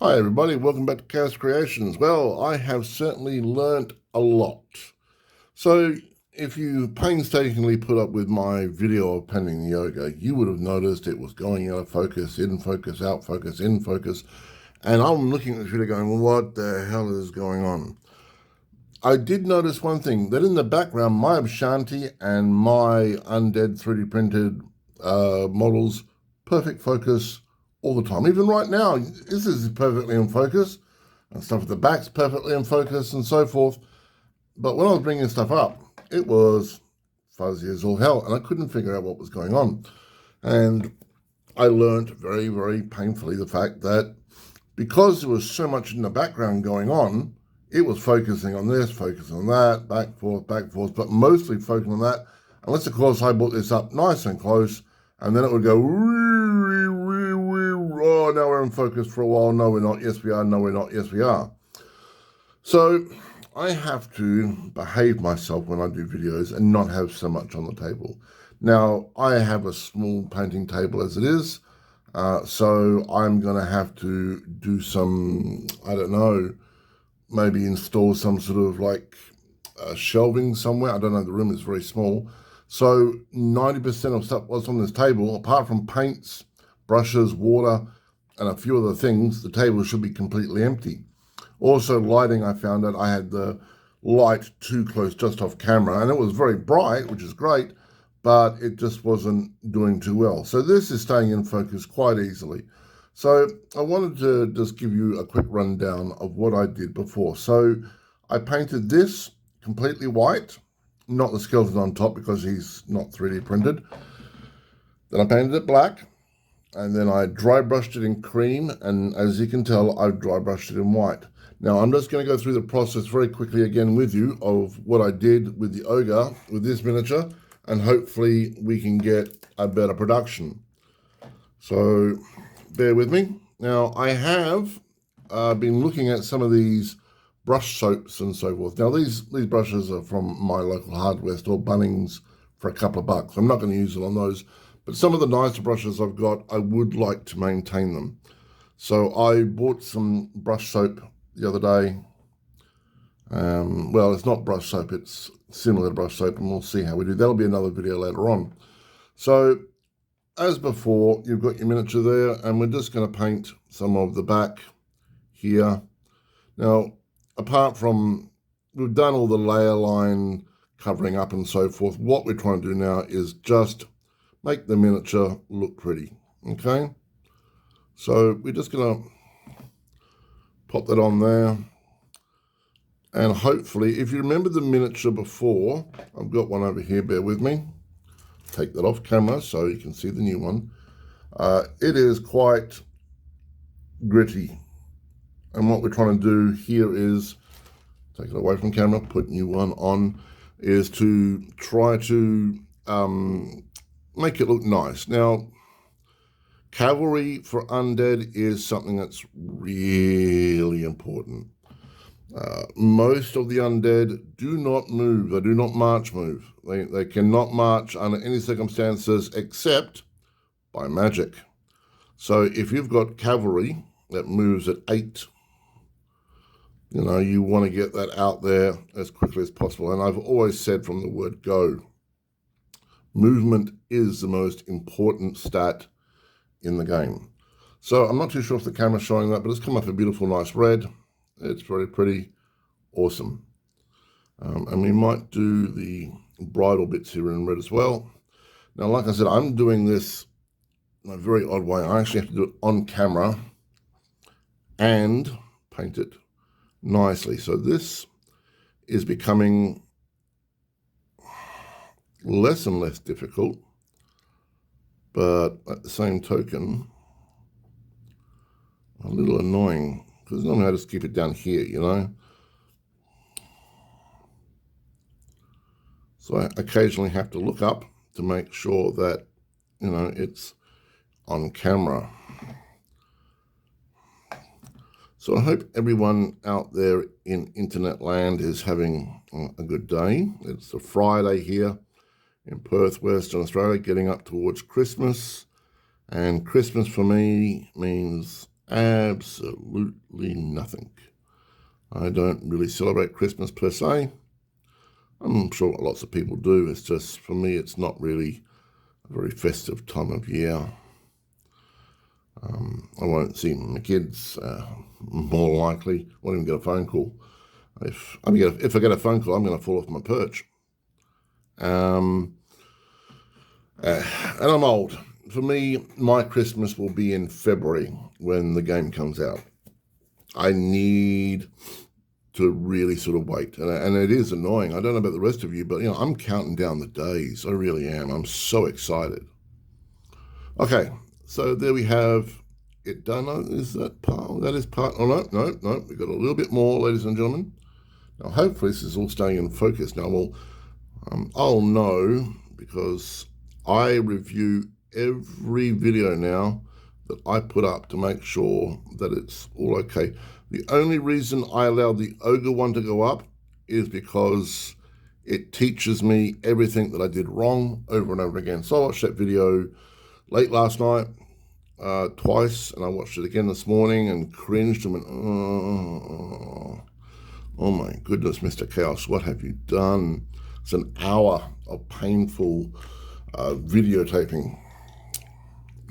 Hi everybody, welcome back to Chaos Creations. Well, I have certainly learnt a lot. So if you painstakingly put up with my video of painting the yoga, you would have noticed it was going out of focus, in focus, out focus, in focus. And I'm looking at this video going, what the hell is going on? I did notice one thing, that in the background, my Abshanti and my undead 3D printed models, perfect focus all the time. Even right now, this is perfectly in focus, and stuff at the back's perfectly in focus and so forth. But when I was bringing stuff up, it was fuzzy as all hell, and I couldn't figure out what was going on. And I learned very, very painfully the fact that because there was so much in the background going on, it was focusing on this, focusing on that, back, forth, but mostly focusing on that. Unless, of course, I brought this up nice and close, and then it would go, oh, now we're in focus for a while. No, we're not. Yes, we are. No, we're not. Yes, we are. So I have to behave myself when I do videos and not have so much on the table. Now, I have a small painting table as it is, so I'm going to have to do some, I don't know, maybe install some sort of like shelving somewhere. I don't know, the room is very small. So 90% of stuff what's on this table, apart from paints, brushes, water, and a few other things, the table should be completely empty. Also, lighting, I found that I had the light too close just off camera, and it was very bright, which is great, but it just wasn't doing too well. So this is staying in focus quite easily. So I wanted to just give you a quick rundown of what I did before. So I painted this completely white, not the skeleton on top because he's not 3D printed. Then I painted it black, and then I dry brushed it in cream, and as you can tell, I've dry brushed it in white. Now I'm just going to go through the process very quickly again with you of what I did with the ogre, with this miniature, and hopefully we can get a better production. So bear with me. Now I have been looking at some of these brush soaps and so forth. Now these brushes are from my local hardware store, Bunnings, for a couple of bucks. I'm not going to use it on those, but some of the nicer brushes I've got, I would like to maintain them. So I bought some brush soap the other day. Well, it's not brush soap, it's similar to brush soap, and we'll see how we do. That'll be another video later on. So as before, you've got your miniature there, and we're just going to paint some of the back here. Now, apart from, we've done all the layer line covering up and so forth, what we're trying to do now is just make the miniature look pretty, okay? So we're just going to pop that on there. And hopefully, if you remember the miniature before, I've got one over here, bear with me. Take that off camera so you can see the new one. It is quite gritty. And what we're trying to do here is, take it away from camera, put new one on, is to try to make it look nice. Now, cavalry for undead is something that's really important. Most of the undead do not move. They do not march move. They cannot march under any circumstances except by magic. So if you've got cavalry that moves at 8, you know, you want to get that out there as quickly as possible. And I've always said from the word go, movement is the most important stat in the game. So I'm not too sure if the camera's showing that, but it's come up a beautiful, nice red. It's very pretty, awesome. And we might do the bridle bits here in red as well. Now, like I said, I'm doing this in a very odd way. I actually have to do it on camera and paint it nicely. So this is becoming less and less difficult, but at the same token, a little annoying. Because normally I just keep it down here, you know. So I occasionally have to look up to make sure that, you know, it's on camera. So I hope everyone out there in internet land is having a good day. It's a Friday here in Perth, Western Australia, getting up towards Christmas. And Christmas for me means Absolutely nothing. I don't really celebrate Christmas per se. I'm sure lots of people do. It's just, for me, it's not really a very festive time of year. I won't see my kids, more likely. Won't even get a phone call. If I get a phone call, I'm going to fall off my perch. And I'm old. For me, my Christmas will be in February when the game comes out. I need to really sort of wait. And it is annoying. I don't know about the rest of you, but, I'm counting down the days. I really am. I'm so excited. Okay, so there we have it done. Is that part? That is part. Oh, no. We've got a little bit more, ladies and gentlemen. Now, hopefully this is all staying in focus. Now, I'll know because I review every video now that I put up to make sure that it's all okay. The only reason I allow the ogre one to go up is because it teaches me everything that I did wrong over and over again. So I watched that video late last night twice, and I watched it again this morning and cringed and went, oh my goodness, Mr. Chaos, what have you done? It's an hour of painful videotaping.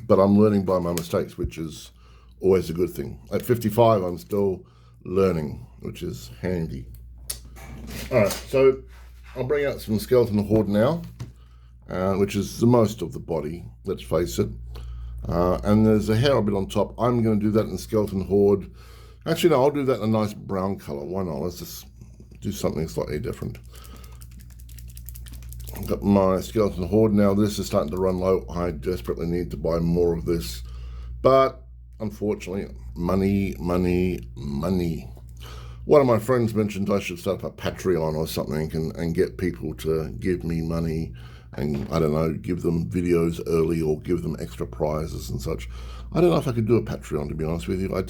But I'm learning by my mistakes, which is always a good thing. At 55, I'm still learning, which is handy. All right, so I'll bring out some skeleton horde now, which is the most of the body, let's face it. And there's a hair a bit on top. I'm going to do that in skeleton horde. Actually, no, I'll do that in a nice brown color. Why not? Let's just do something slightly different. I've got my skeleton horde now. This is starting to run low. I desperately need to buy more of this. But unfortunately, money. One of my friends mentioned I should start up a Patreon or something and get people to give me money and, I don't know, give them videos early or give them extra prizes and such. I don't know if I could do a Patreon, to be honest with you. It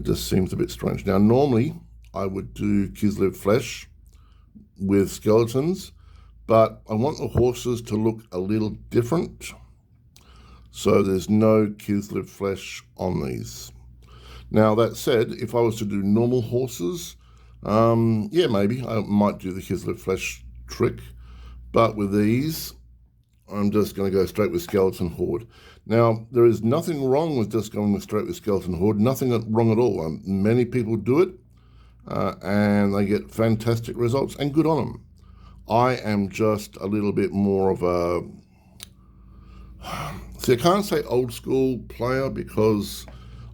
just seems a bit strange. Now, normally I would do Kislev flesh with skeletons, but I want the horses to look a little different. So there's no Kislev flesh on these. Now, that said, if I was to do normal horses, yeah, maybe I might do the Kislev flesh trick. But with these, I'm just going to go straight with skeleton horde. Now, there is nothing wrong with just going straight with skeleton horde. Nothing wrong at all. Many people do it, and they get fantastic results, and good on them. I am just a little bit more of a... See, I can't say old school player because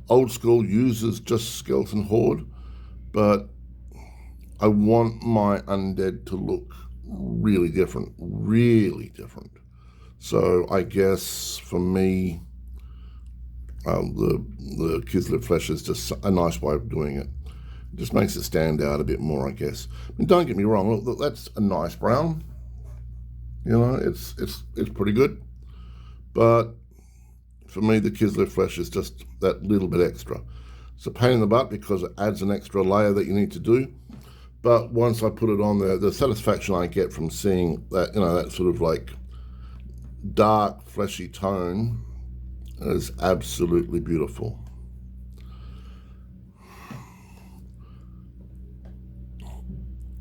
old school uses just skeleton horde, but I want my undead to look really different. So I guess for me, the Kislev flesh is just a nice way of doing it. It just makes it stand out a bit more, I guess. I mean, don't get me wrong, look, that's a nice brown. It's pretty good. But for me, the Kislev flesh is just that little bit extra. It's a pain in the butt because it adds an extra layer that you need to do. But once I put it on there, the satisfaction I get from seeing that, that sort of like dark, fleshy tone is absolutely beautiful.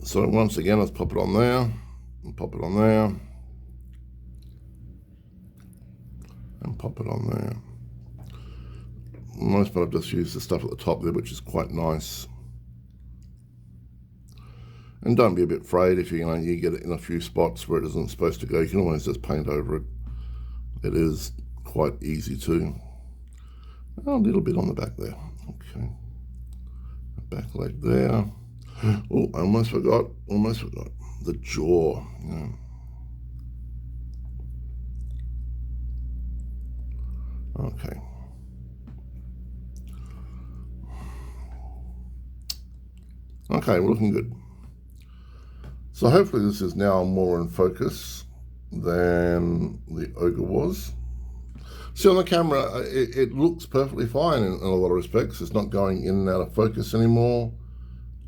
So once again, let's pop it on there, and pop it on there, and pop it on there. Most part I've just used the stuff at the top there, which is quite nice. And don't be a bit afraid if you get it in a few spots where it isn't supposed to go. You can always just paint over it. It is quite easy to. A little bit on the back there. Okay. Back leg there. Oh, I almost forgot. The jaw. Yeah. Okay. Okay, we're looking good. So hopefully this is now more in focus than the ogre was. See, on the camera, it looks perfectly fine in a lot of respects. It's not going in and out of focus anymore.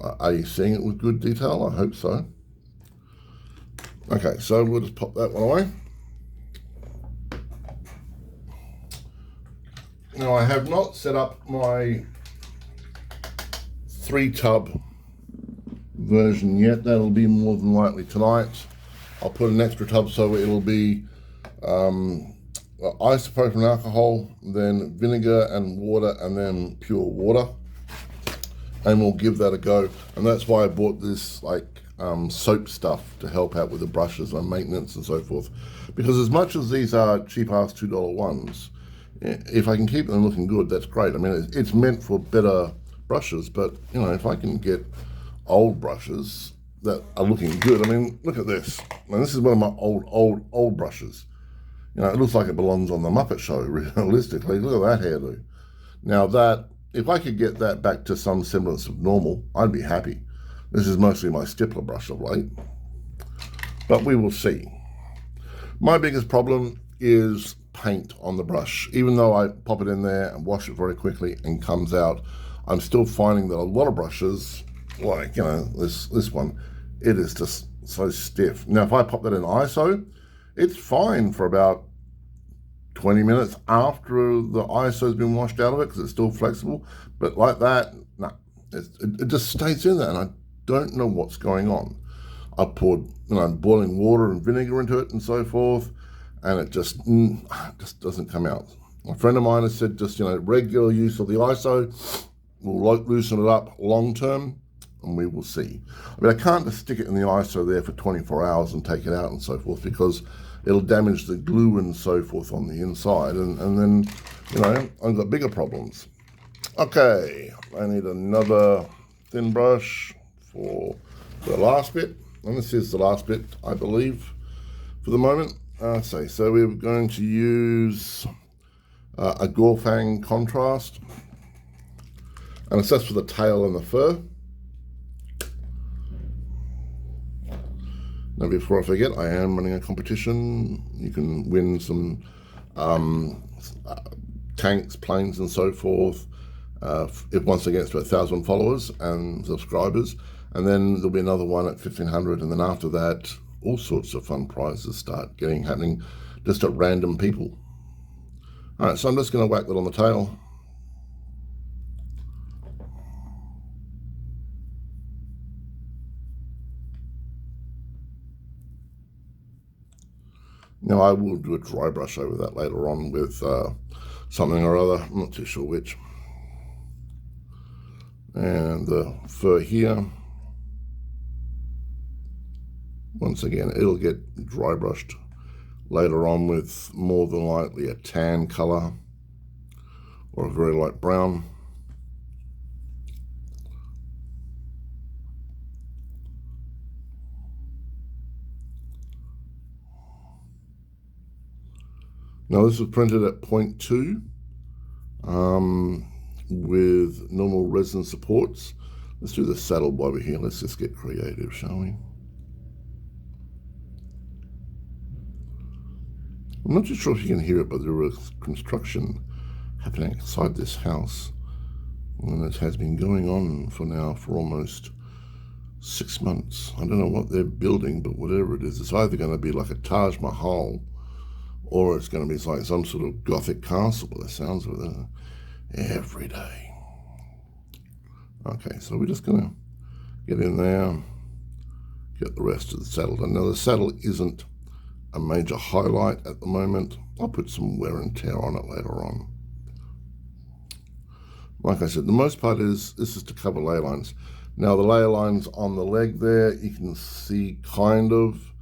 Are you seeing it with good detail? I hope so. Okay, so we'll just pop that one away. Now I have not set up my 3-tub version yet. That'll be more than likely tonight. I'll put an extra tub so it'll be isopropyl alcohol, then vinegar and water, and then pure water, and we'll give that a go. And that's why I bought this soap stuff to help out with the brushes and maintenance and so forth, because as much as these are cheap ass $2 ones, if I can keep them looking good, that's great. I mean, it's meant for better brushes, but you know, if I can get old brushes that are looking good, I mean, look at this. Now, this is one of my old brushes. You know, it looks like it belongs on the Muppet Show, realistically. Look at that hairdo. Now that, if I could get that back to some semblance of normal, I'd be happy. This is mostly my stippler brush of late, but we will see. My biggest problem is paint on the brush. Even though I pop it in there and wash it very quickly and comes out, I'm still finding that a lot of brushes, like, you know, this one, it is just so stiff. Now, if I pop that in ISO, it's fine for about 20 minutes after the ISO's been washed out of it because it's still flexible. But like that, no, it just stays in there, and I don't know what's going on. I poured, you know, boiling water and vinegar into it and so forth, and it just doesn't come out. A friend of mine has said just, you know, regular use of the ISO will loosen it up long term, and we will see. I mean, I can't just stick it in the ISO there for 24 hours and take it out and so forth, because it'll damage the glue and so forth on the inside, and then, you know, I've got bigger problems. Okay, I need another thin brush for the last bit, and this is the last bit, I believe, for the moment. So we're going to use a Gorfang contrast, and it's just for the tail and the fur. Now, before I forget, I am running a competition. You can win some tanks, planes, and so forth. If once it gets to 1,000 followers and subscribers, and then there'll be another one at 1,500, and then after that, all sorts of fun prizes start happening just at random people. All right, so I'm just going to whack that on the tail. Now, I will do a dry brush over that later on with something or other. I'm not too sure which. And the fur here, once again, it'll get dry brushed later on with more than likely a tan color or a very light brown. Now, this was printed at 0.2 with normal resin supports. Let's do the saddle over here. Let's just get creative, shall we? I'm not too sure if you can hear it, but there is construction happening inside this house, and it has been going on for almost 6 months. I don't know what they're building, but whatever it is, it's either going to be like a Taj Mahal, or it's going to be like some sort of Gothic castle by the sounds of it every day. Okay, so we're just going to get in there, get the rest of the saddle done. Now, the saddle isn't a major highlight at the moment. I'll put some wear and tear on it later on. Like I said, the most part is, this is to cover lay lines. Now, the lay lines on the leg there, you can see kind of,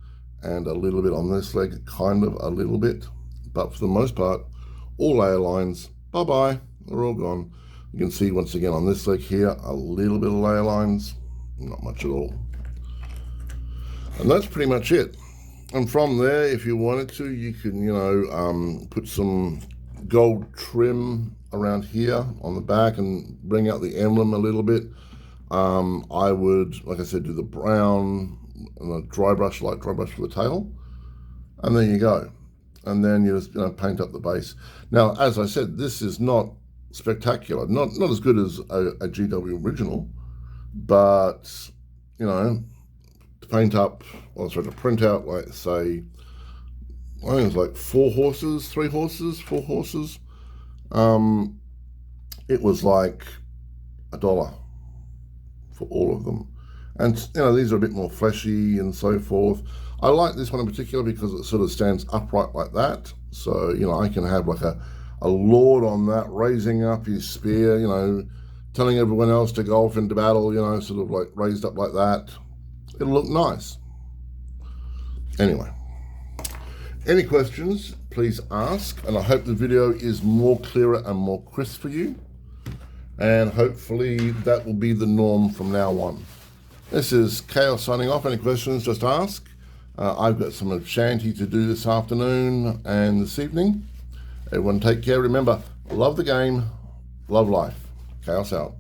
and a little bit on this leg, kind of a little bit. But for the most part, all layer lines, bye-bye, they're all gone. You can see once again on this leg here, a little bit of layer lines, not much at all. And that's pretty much it. And from there, if you wanted to, you can, you know, put some gold trim around here on the back and bring out the emblem a little bit. I would, like I said, do the brown and a light dry brush for the tail, and there you go. And then you just, you know, paint up the base. Now, as I said, this is not spectacular, not as good as a GW original, but, you know, to paint up, or sorry, to print out, like, say, I think it's like 4 horses, 3 horses, 4 horses, It was like $1 for all of them. And these are a bit more fleshy and so forth. I like this one in particular because it sort of stands upright like that. So, I can have like a lord on that, raising up his spear, telling everyone else to go off into battle, sort of like raised up like that. It'll look nice. Anyway, any questions, please ask. And I hope the video is more clearer and more crisp for you. And hopefully that will be the norm from now on. This is Chaos signing off. Any questions, just ask. I've got some shanty to do this afternoon and this evening. Everyone take care. Remember, love the game, love life. Chaos out.